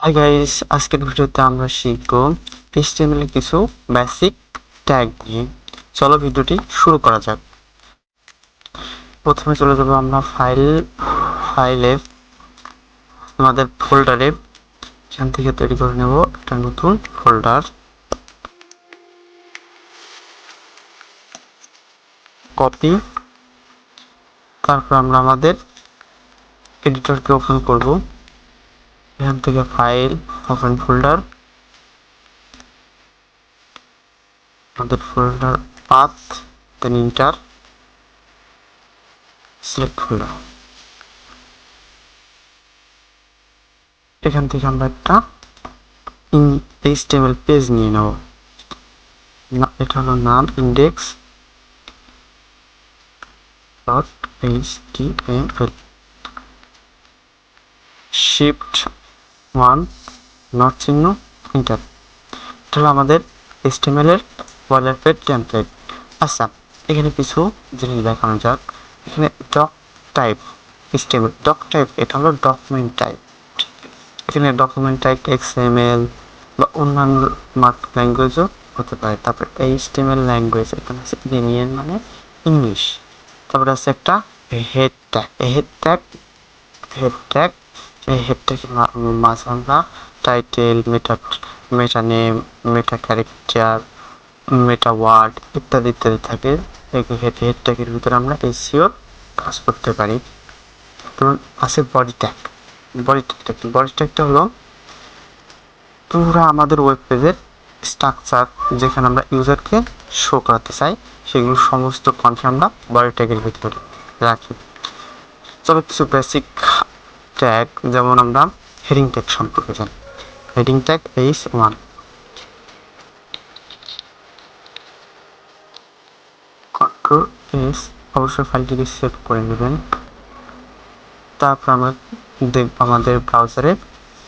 Hi guys, আজকের ভিডিওতে আমরা শিখব HTML এর কিছু বেসিক ট্যাগ নিয়ে। চলো ভিডিওটি শুরু করা যাক। প্রথমে চলে যাব আমরা ফাইলে আমাদের ফোল্ডারে। এখান থেকে তৈরি করে নেব একটা নতুন ফোল্ডার, কপি। তারপর আমরা আমাদের এডিটরকে ওপেন করব। এখান থেকে ফাইল, ওপেন ফোল্ডার, আমাদের ফোল্ডার পাথ, দেন ইন্টার, সিলেক্ট ফোল্ডার। এখান থেকে আমরা একটা HTML পেজ নিয়ে নেব। এটা হলো নাম index dot html, shift 1 not চিহ্ন, এন্টার। এটা হলো আমাদের HTML এর বয়লারপ্লেট টেমপ্লেট। আচ্ছা, এখানে কিছু জিনিস দেখানো যাক। এখানে doc type HTML, doc type এটা হলো ডকুমেন্ট টাইপ। এখানে ডকুমেন্ট টাইপ XML বা অন্যান্য মার্কআপ ল্যাঙ্গুয়েজও হতে পারে। তারপর HTML ল্যাঙ্গুয়েজ, এখানে আছে ইন্ডিয়ান মানে ইংলিশ। তারপরে আছে একটা হেড ট্যাগ। এই হেড ট্যাগের মাঝে আমরা টাইটেল, মেটা নেম, মেটা ক্যারেক্টার, মেটা ওয়ার্ড ইত্যাদি ইত্যাদি থাকে। এই হেড ট্যাগের ভিতরে আমরা SEO কাজ করতে পারি। যেমন আছে বডি ট্যাগ। বডি ট্যাগটা হলো পুরো আমাদের ওয়েব পেজের স্ট্রাকচার, যেখানে আমরা ইউজারকে শো করাতে চাই সেগুলো সমস্ত কন্টেন্ট আমরা বডি ট্যাগের ভিতরে রাখি। তবে কিছু বেসিক ট্যাগ, যেমন আমরা হেডিং ট্যাগ সম্পর্কে জানি। Heading tag H1, control S, অবশ্যই ফাইলটিকে সেভ করে নেবেন। তারপর আমরা দেখব আমাদের ব্রাউজারে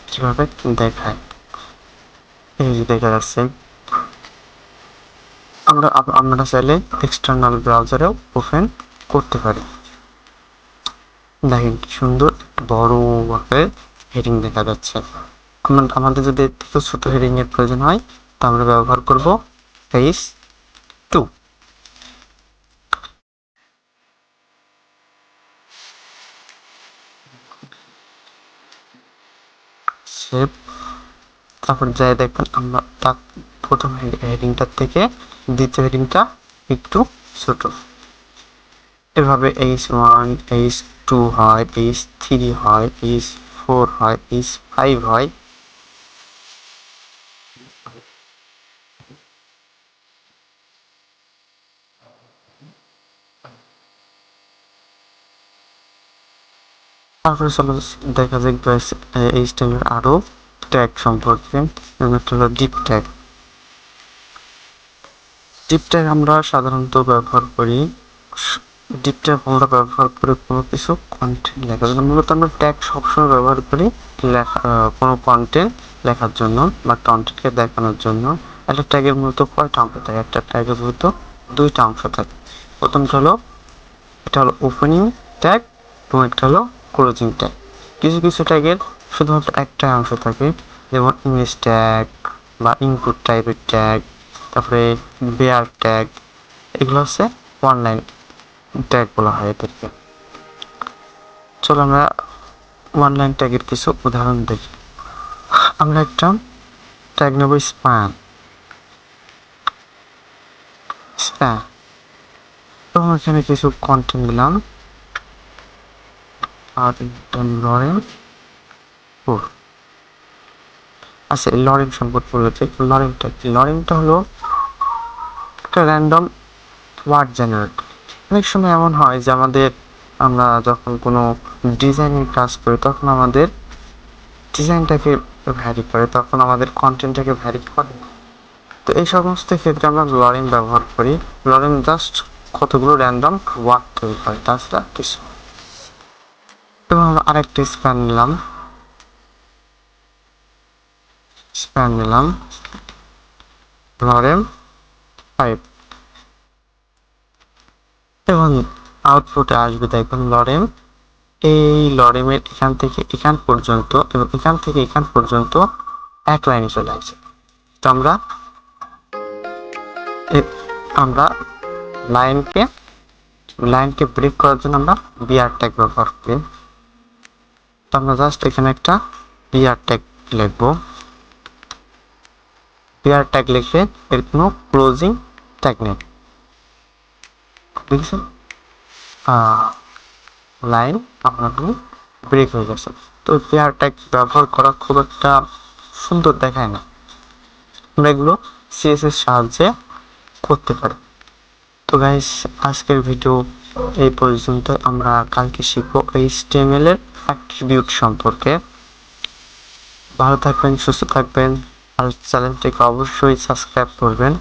কিভাবে দেখায়। এই যে দেখা যাচ্ছে, আমরা চাইলে এক্সটার্নাল ব্রাউজারেও ওপেন করতে পারি। দেখেন কি সুন্দর বড় আকারের হেডিং দেখা যাচ্ছে। আমাদের যদি একটু ছোট হেডিং এর প্রয়োজন হয়, তা আমরা ব্যবহার করব H2। সেভ। তারপর যাই দেখবেন আমরা তার প্রথম হেডিংটার থেকে দ্বিতীয় হেডিংটা একটু ছোট। এভাবে H1, H2 হয়, H3 হয়, H4 হয়, H5 হয়। তারপরে চলো দেখা যাক HTML এর আরো ট্যাগ সম্পর্কে। একটা হলো ডিপ ট্যাগ। ডিপ ট্যাগ আমরা সাধারণত ব্যবহার করি কোনো কিছু কন্টেন্ট লেখার জন্য। মূলত আমরা ট্যাগ সবসময় ব্যবহার করি কোনো কন্টেন্ট লেখার জন্য বা কন্টেন্টকে দেখানোর জন্য। একটা ট্যাগের মূলত কয়টা অংশ থাকে? একটা ট্যাগের মূলত দুইটা অংশ থাকে। প্রথমটা হলো, এটা হলো ওপেনিং ট্যাগ এবং একটা হলো ক্লোজিং ট্যাগ। কিছু কিছু ট্যাগের শুধুমাত্র একটা অংশ থাকে, যেমন ইমেজ ট্যাগ বা ইনপুট টাইপের ট্যাগ, তারপরে বেয়ার ট্যাগ। এগুলো হচ্ছে অনলাইন ট্যাগ বলা হয় এদেরকে। চলো আমরা অনলাইন ট্যাগের কিছু উদাহরণ দেখি। আমরা একটা ট্যাগ নেব স্প্যান। এবং এখানে কিছু কন্টেন্ট দিলাম, আর লরেন ফোর। আচ্ছা, লরেন সম্পর্কে বলতে, লরেনটা হলো একটা র্যান্ডম ওয়ার্ড জেনারেট। অনেক সময় এমন হয় যে আমরা যখন কোনো ডিজাইনের কাজ করি, তখন আমাদের ডিজাইনটাকে ভ্যারি করে, তখন আমাদের কন্টেন্টটাকে ভ্যারি করে। তো এই সমস্ত ক্ষেত্রে আমরা লরেন ব্যবহার করি। লরেন জাস্ট কতগুলো র্যান্ডম ওয়ার্ড তৈরি করে, তাছাড়া কিছু। এবং আমরা আরেকটা স্প্যান নিলাম লরেন 5, এবং আউটপুটে আসবে দেখুন লরেন এই লরেমের এখান থেকে এখান পর্যন্ত এবং এখান থেকে এখান পর্যন্ত এক লাইনে চলে আসে। তো আমরা লাইনকে ব্রেক করার জন্য আমরা বিআর ট্যাগ ব্যবহার করি। তো আমরা জাস্ট এখানে একটা বিআর ট্যাগ লিখবো। বিআর ট্যাগ লিখে এর কোনো ক্লোজিং ট্যাগ নেই, দেখছেন লাইন আপনাকে ব্রেক হয়ে গেছে। তো বিআর ট্যাগ ব্যবহার করা খুব একটা সুন্দর দেখায় না, আমরা এগুলো সিএসএস সাহায্যে করতে পারি। তো গাইস, আজকের ভিডিও এই পর্যন্ত। আমরা কালকে শিখবো HTML এর অ্যাট্রিবিউট সম্পর্কে। ভালো থাকবেন, সুস্থ থাকবেন, আর চ্যানেলটিকে অবশ্যই সাবস্ক্রাইব করবেন।